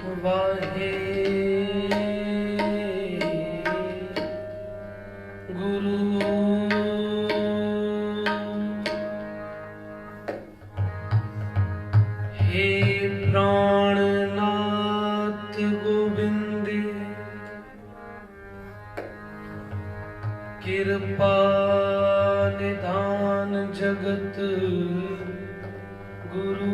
वाहे गुरु हे प्राणनाथ गोविंदे कृपा निधान जगत गुरु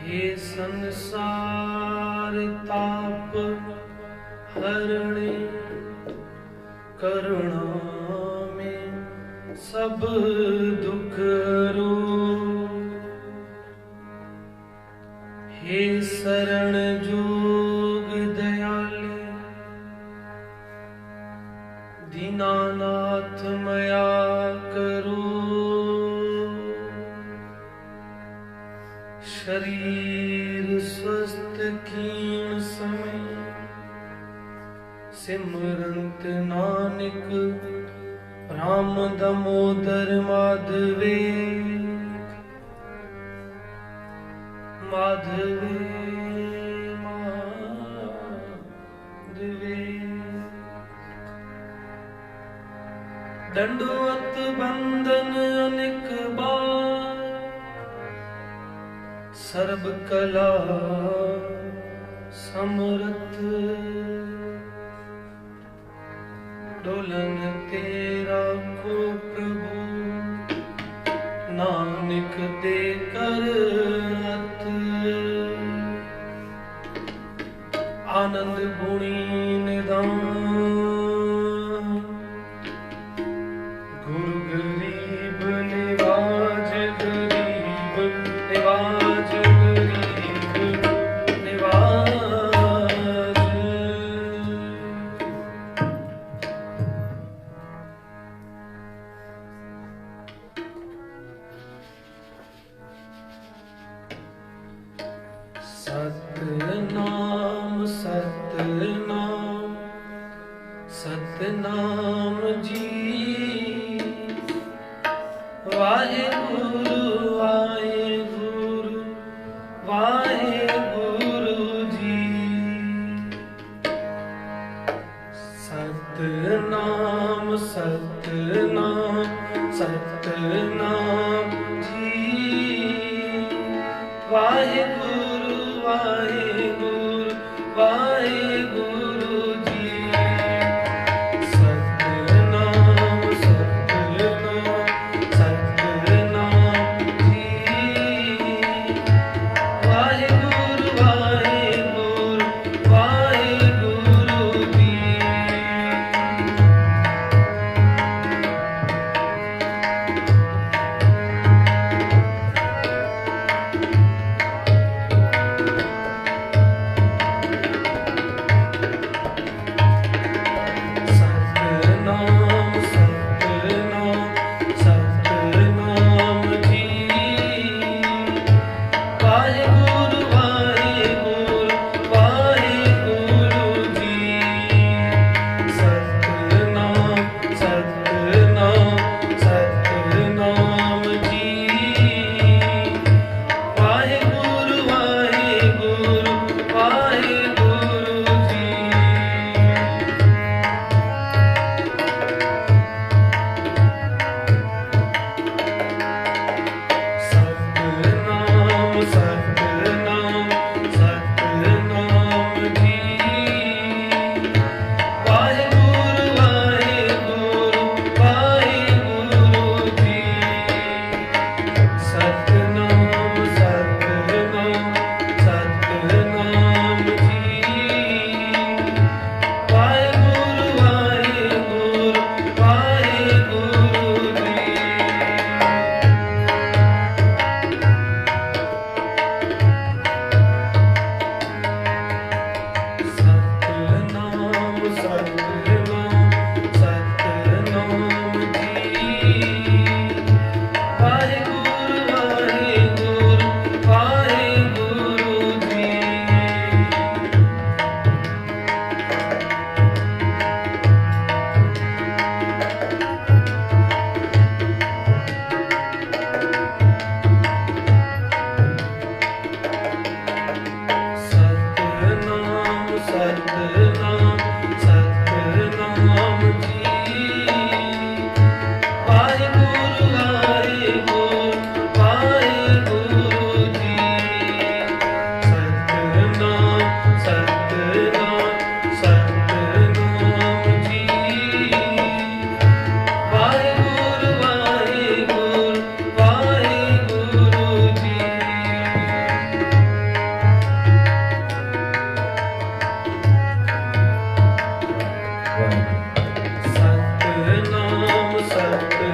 हे संसार ताप हरणे करुणा में सब दुख रो हे शरण जोग दयाले दीनानाथ मया करो शरीर स्वस्थ कीण समय सिमरंत नानक राम दामोदर माधवे माधवे माधवे दंडवत बंदन अनेक बार सर्व कला समरथ डोलन तेरा को प्रभु नानक दे कर हथ आनंद गुणी निदान गुरु गरीब निवाज गरीब निवाज गरीब निवाज सतनाम सतनाम सतनाम जी वाहेगुरु वाहेगुरु वाहेगुरु जी सतनाम सतनाम सतनाम जी वाहेगुरु वाहेगुरु वाहेगुरु जी सतनाम सतनाम सतनाम जी वाहेगुरु वाहेगुरु वाहेगुरु जी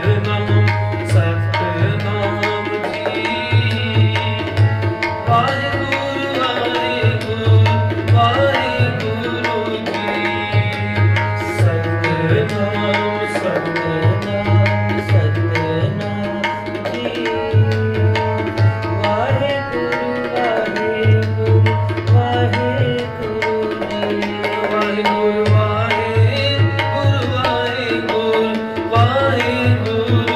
ਸਤਿਨਾਮ ਸਤਿਨਾਮ ਜੀ। ਵਾਹਿਗੁਰੂ ਵਾਹਿਗੁਰੂ ਵਾਹਿਗੁਰੂ ਜੀ। ਸਤਿਨਾਮ ਸਤਿਨਾਮ ਸਤਿਨਾਮ ਜੀ। ਵਾਹਿਗੁਰੂ ਵਾਹਿਗੁਰੂ ਵਾਹਿਗੁਰੂ ਜੀ। ਵਾਹਿਗੁਰੂ ਵਾਹਿਗੁਰੂ ਵਾਹਿਗੁਰੂ ਵਾਹਿਗੁਰੂ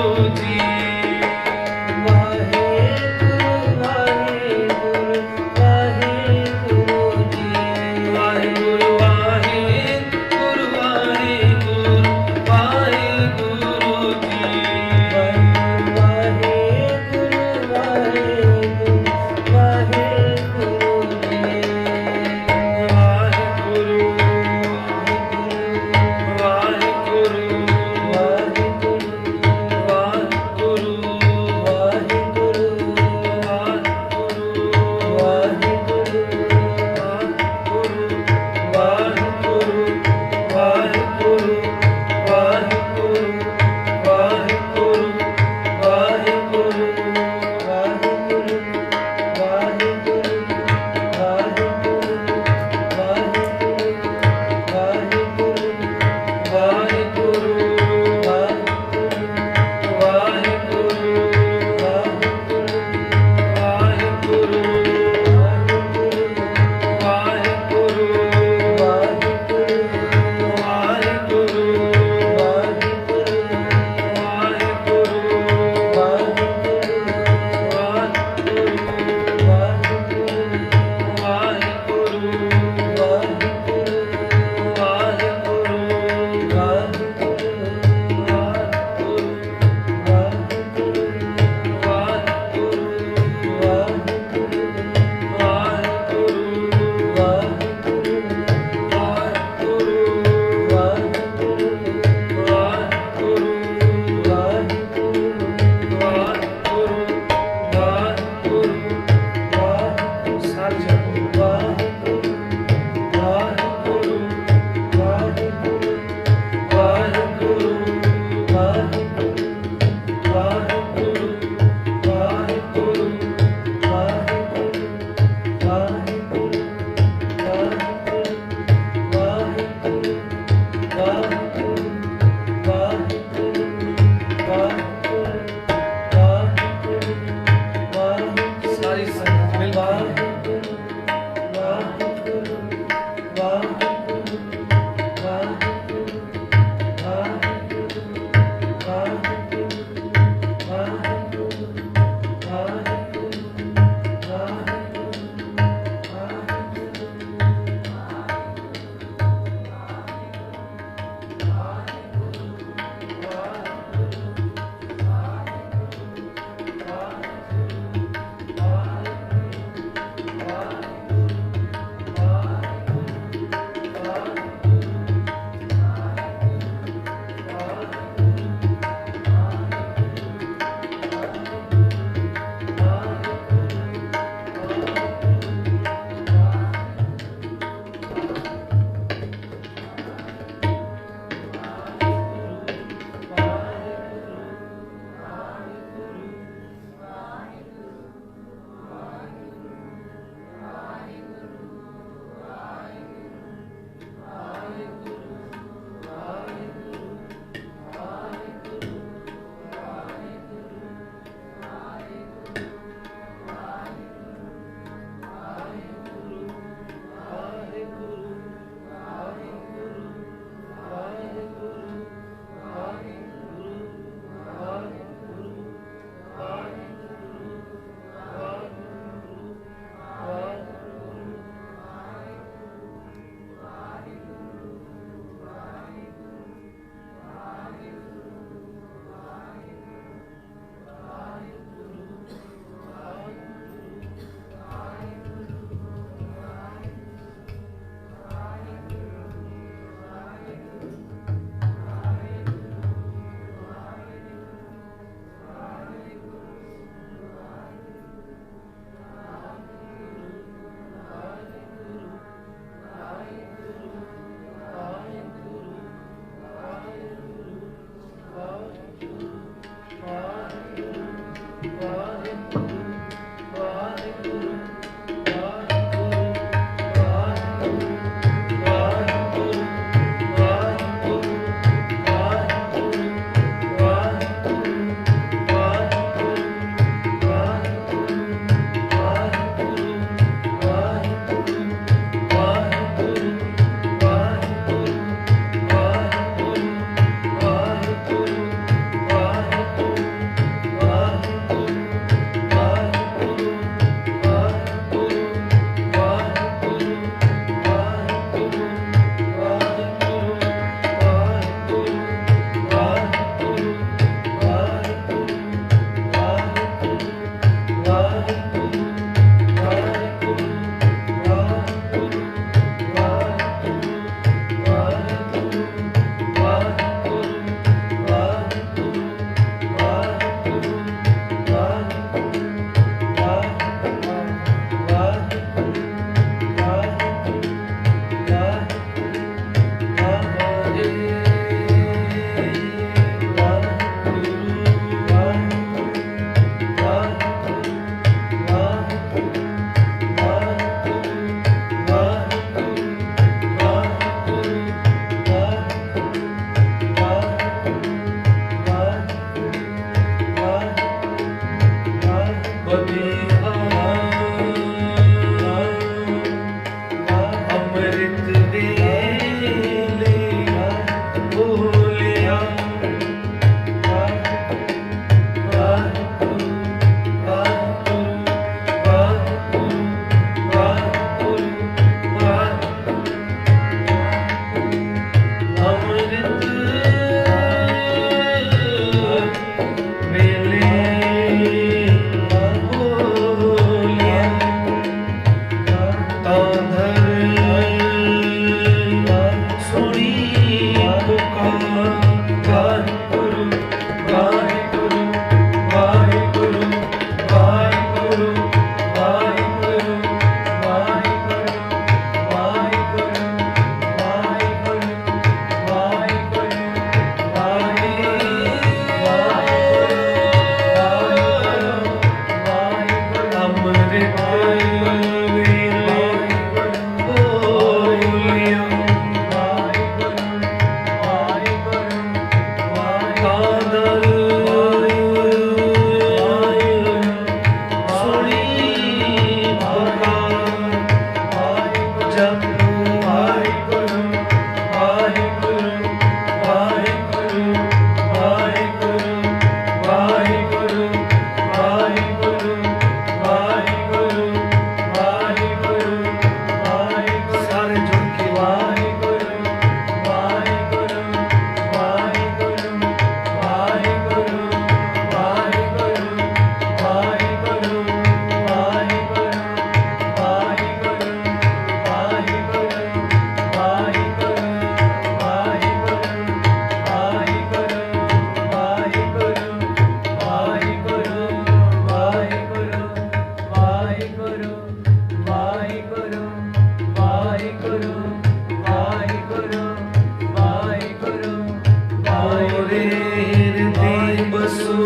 ਬਸੋ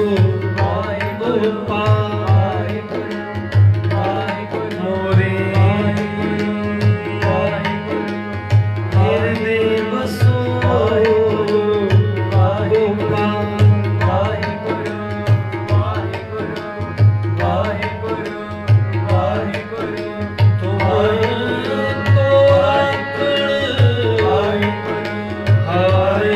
ਵਾਹਿਗੁਰੂ ਗੋਪਾਲ ਵਾਹਿਗੁਰੂ ਮੋਰੇ ਹਿਰਦੇ ਬਸੋ ਗੋਪਾਲ ਤੁਮ ਕੋ ਆਕੜ ਹਾਰੇ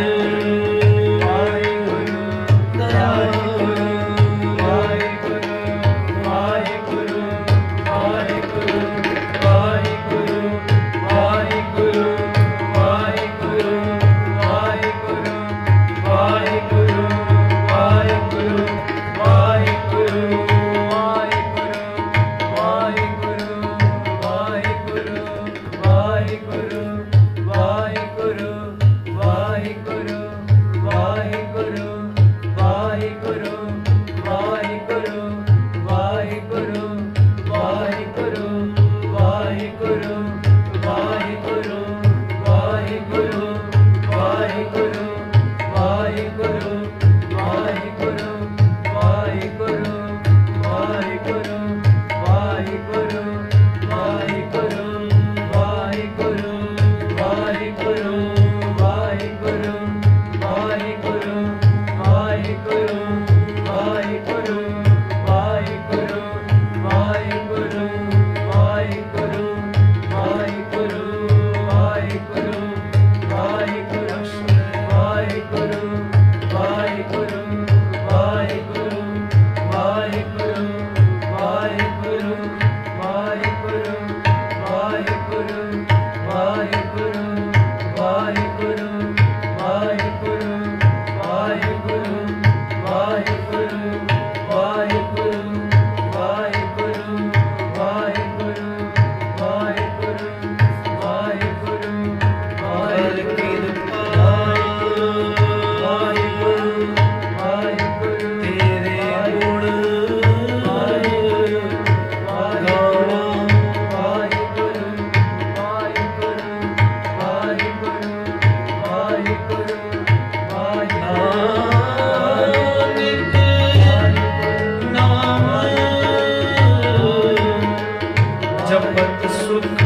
ਜਪਤ ਸੁਖ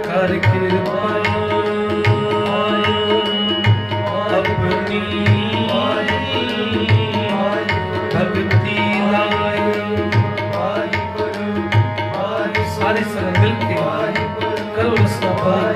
ਕਰ ਕਿਰਪਾ ਆਪਣੀ ਭਗਤੀ ਲਾਇ ਸਾਰੇ ਸੰਗ ਮਿਲ ਕੇ ਕਰੋ ਰਸਨਾ ਪਾਰ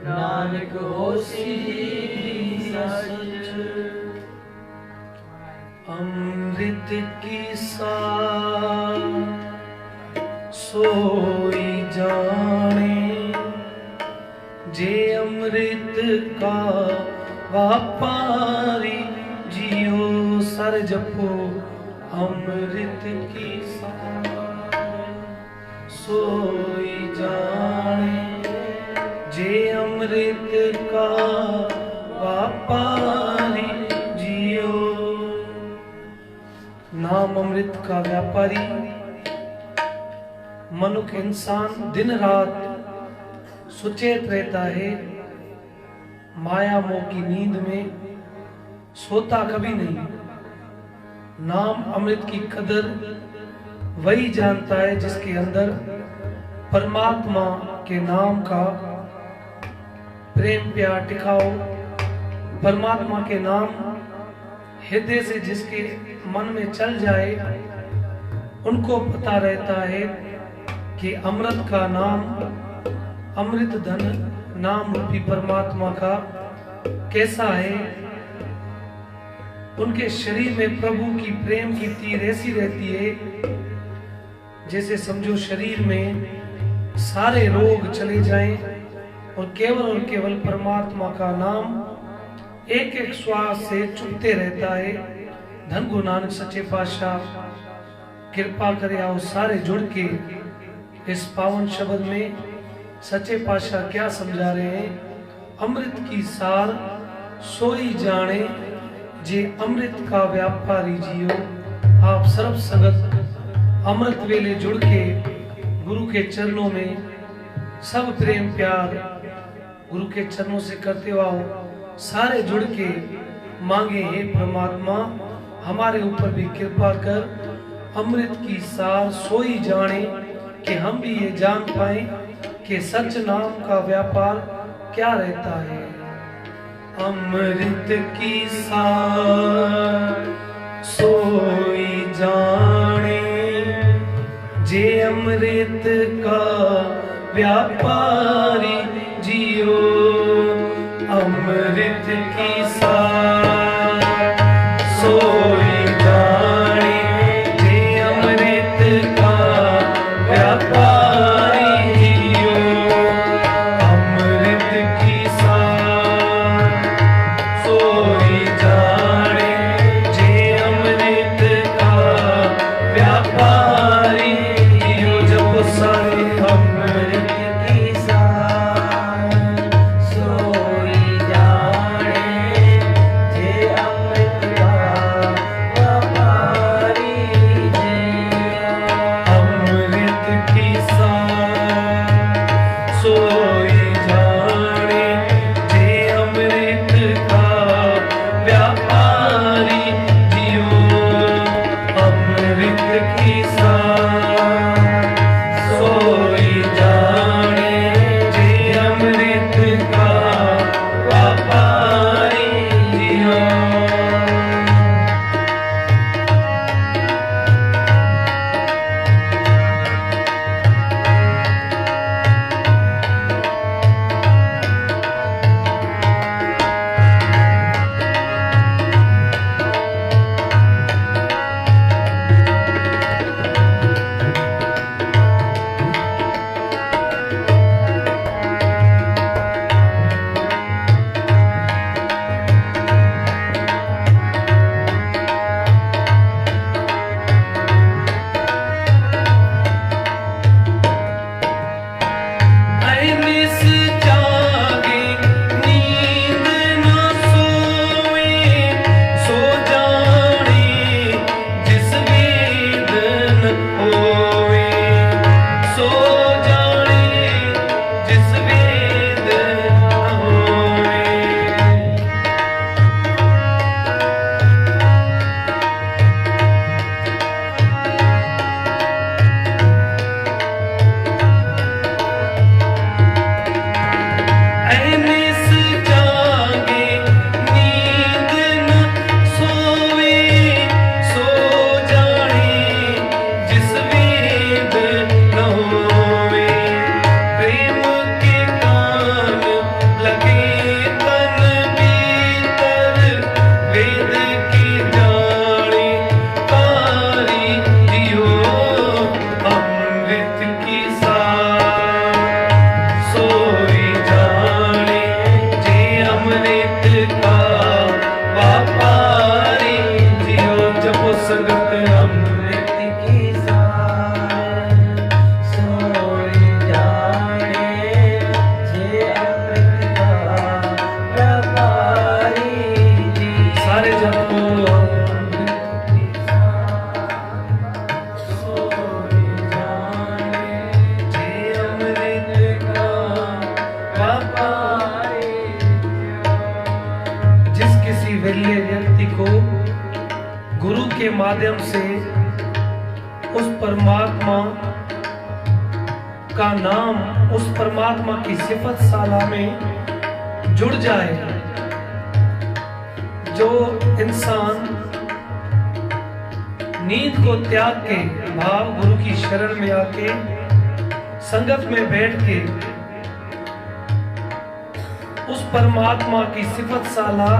नानक होसी सच। अमृत की सार सोई जाने, जे अमृत का व्यापारी जियो सर जपो। अमृत की सार सोई जाने, जे अमृत का व्यापारी जियो। नाम अमृत का व्यापारी मनुष्य इंसान दिन रात सुचेत रहता है, माया मोह की नींद में सोता कभी नहीं। नाम अमृत की कदर वही जानता है जिसके अंदर परमात्मा के नाम का प्रेम प्यार टिकाओ। परमात्मा के नाम हृदय से जिसके मन में चल जाए, उनको पता रहता है कि अमृत का नाम, अमृत धन नाम रूपी परमात्मा का कैसा है। उनके शरीर में प्रभु की प्रेम की तीर ऐसी रहती है जैसे समझो शरीर में सारे रोग चले जाएं और केवल परमात्मा का नाम एक एक श्वास से चुभते रहता है। धन गुरु नानक सच्चे पातशाह कृपा करे आओ सारे जुड़ के इस पावन शब्द में सच्चे पातशाह क्या समझा रहे हैं। अमृत की सार सोई जाने, जे अमृत का व्यापारी जियो। आप सर्व संगत अमृत वेले जुड़ के गुरु के चरणों में सब प्रेम प्यार गुरु के चरणों से करते आओ। सारे जुड़ के मांगे, हे परमात्मा हमारे ऊपर भी कृपा कर। अमृत की सार सोई जाने, कि हम भी ये जान पाए कि सच नाम का व्यापार क्या रहता है। अमृत की सार सोई जाने, जे अमृत का व्यापारी जियो। अमृत की सार सोई जाने, जे अमृत का व्यापारी जियो। अमृत की सार सोई जाने, जे अमृत का व्यापारी जियो। जब सारे अमृत की सार सोई जाने, संगत अमृत की सार सोई जाने जे अमृत का व्यापारी जी सारे जगत को विरले व्यक्ति को गुरु के माध्यम से उस परमात्मा का नाम, उस परमात्मा की सिफत साला में जुड़ जाए, जो इंसान नींद को त्याग के भाव गुरु की शरण में आके संगत में बैठ के उस परमात्मा की सिफत साला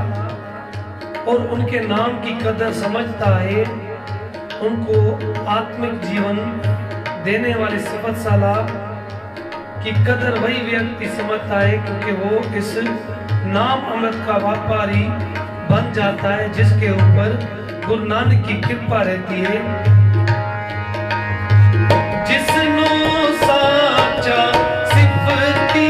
और उनके नाम की कदर समझता है, उनको आत्मिक जीवन देने वाली सिफत साला की कदर वही व्यक्ति समझता है, क्योंकि वो इस नाम अमृत का व्यापारी बन जाता है, जिसके ऊपर गुरु नानक की कृपा रहती है। जिसनो साचा सिफती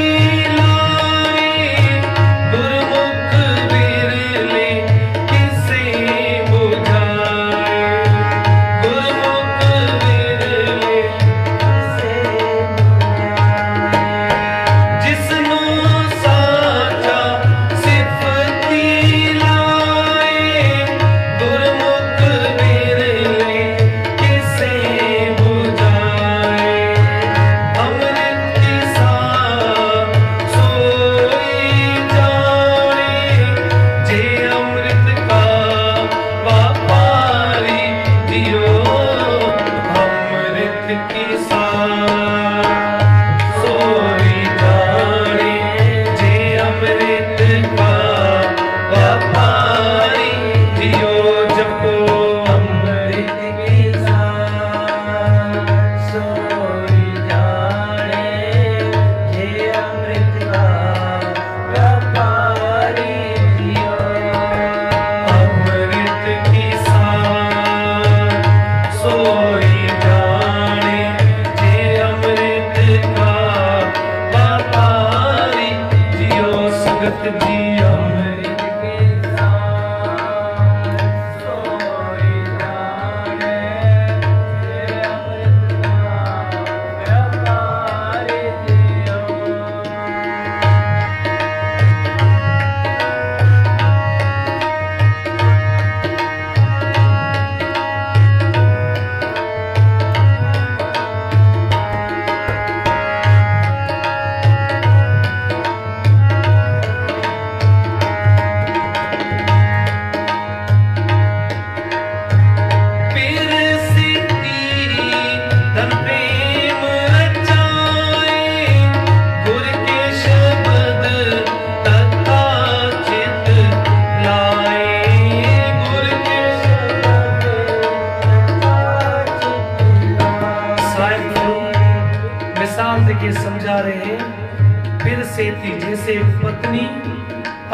समझा रहे हैं। फिर सेती, जैसे पत्नी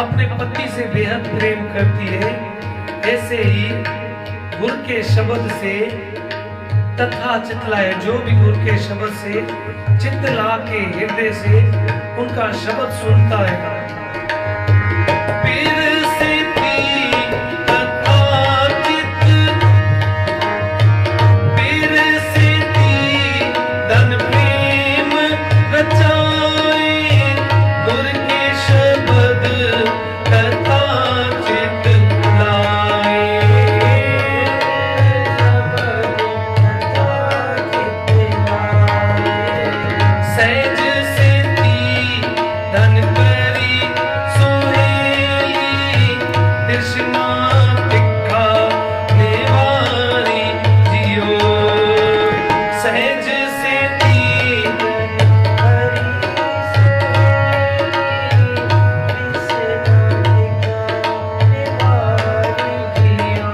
अपने पति से बेहद प्रेम करती है, ऐसे ही गुरु के शब्द से तथा चितलाए, जो भी गुरु के शब्द से चितला के हृदय से उनका शब्द सुनता है। फिर सेती तथा चित, फिर सेती धन प्रेम रचाए, गुरु के शब्द तथा चितलाए। सहज सेती धन करी सुहेली, तृष्णा तिखा निवारी जियो। सहज सेती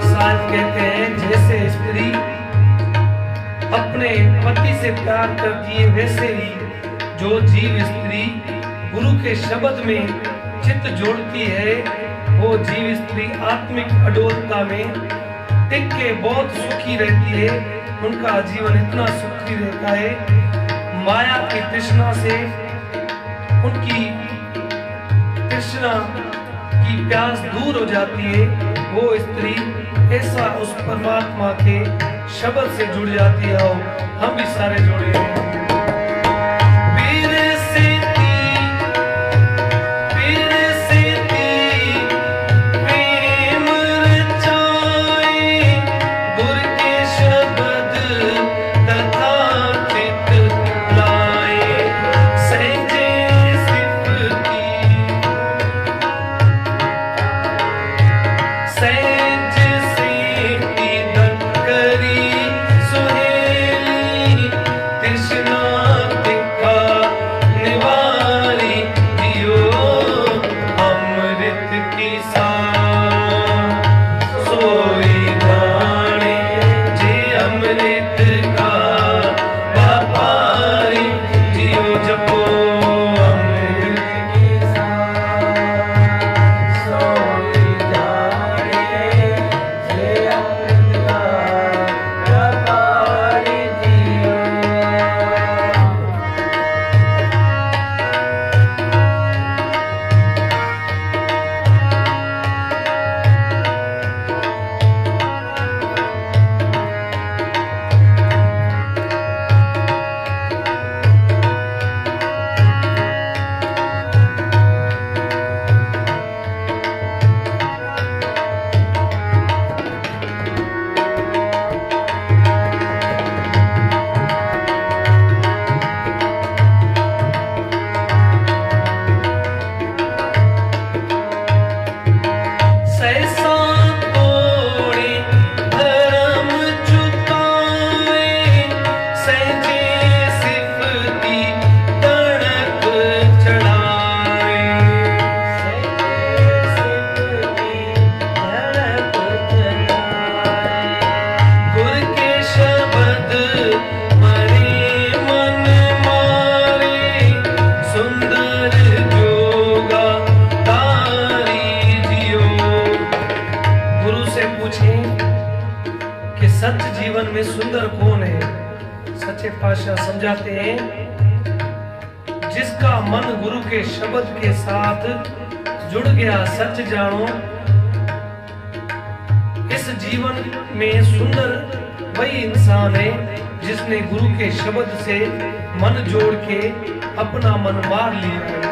साथ कहते हैं, जैसे स्त्री अपने पति से प्यार करती है, वैसे ही जो जीव स्त्री गुरु के शब्द में चित्त जोड़ती है, वो जीव स्त्री आत्मिक अडोलता में टिक के बहुत सुखी रहती है, उनका जीवन इतना सुखी रहता है। माया की तृष्णा से उनकी तृष्णा की प्यास दूर हो जाती है। वो स्त्री ऐसा उस परमात्मा के शब्द से जुड़ जाती है। और हम भी सारे जुड़े हैं। सच जीवन में सुंदर कौन है? सच्चे पातशाह समझाते हैं, जिसका मन गुरु के शब्द के साथ जुड़ गया सच जानो। इस जीवन में सुंदर वही इंसान है जिसने गुरु के शब्द से मन जोड़ के अपना मन मार लिया।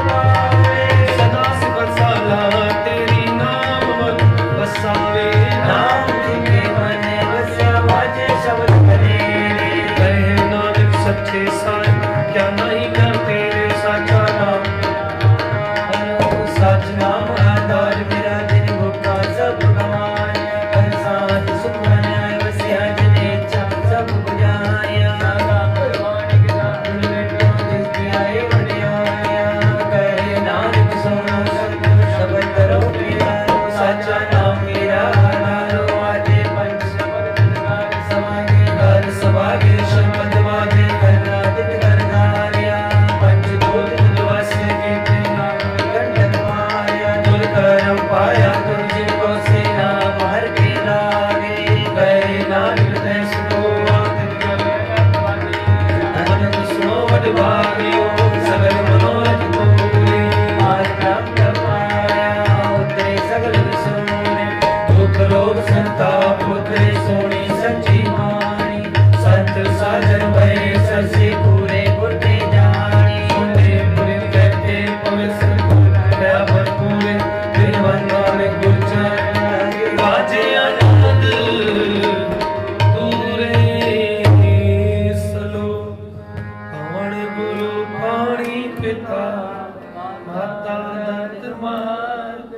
पिता माता दत्त मार्ग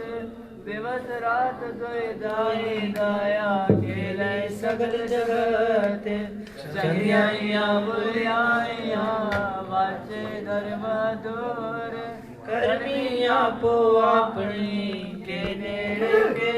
दिवस रात दुई दाई दाया खेले सगल जगत चलियाइया बुलियाइया वाचे धर्म दूर करमी आपो अपनी के नेड़े के